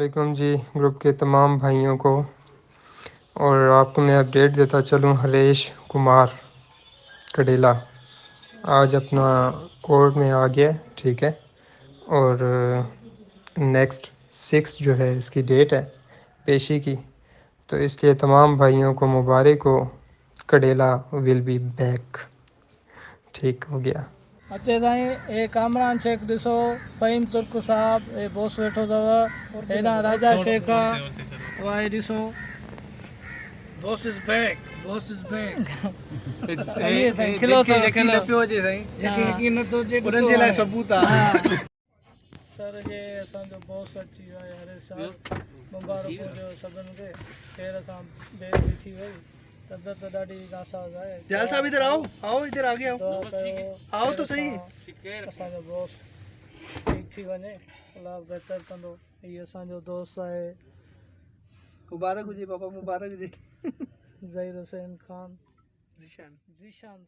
वालेकुम जी ग्रुप के तमाम भाइयों को। और आपको मैं अपडेट देता चलूँ, हरेश कुमार कडेला आज अपना कोर्ट में आ गया, ठीक है। और नेक्स्ट 6 जो है इसकी डेट है पेशी की, तो इसलिए तमाम भाइयों को मुबारक हो। कडेला विल बी बैक। ठीक हो गया। अचे ताईं ए कामरान शेख ॾिसो, फ़हीम तुर्क साहब ए बॉस वेठो अथव, हेॾां राजा शेख आहे, वाह ॾिसो boss is back, boss is back. खिलो पियो अचे साईं, जेके यकीन नथो अचे उन्हनि जे लाइ सबूत आहे। सर जे असांजो बॉस अची वियो आहे, हरीश साहब मुबारक हुजो सभिनि खे। खैर सां बेइज़ती थी वई, तबियत तो ॾाढी नासाज़ आहे। जयाल साहब इधर आओ, आओ इधर आगे आओ, आओ तो सही। असांजो बॉस ठीक थी वञे, अलाह बहितर कंदो। हीअ असांजो दोस्त आहे, मुबारक हुजे पापा, मुबारक हुजे। ज़हीर हुसैन खान, ज़ीशान ज़ीशान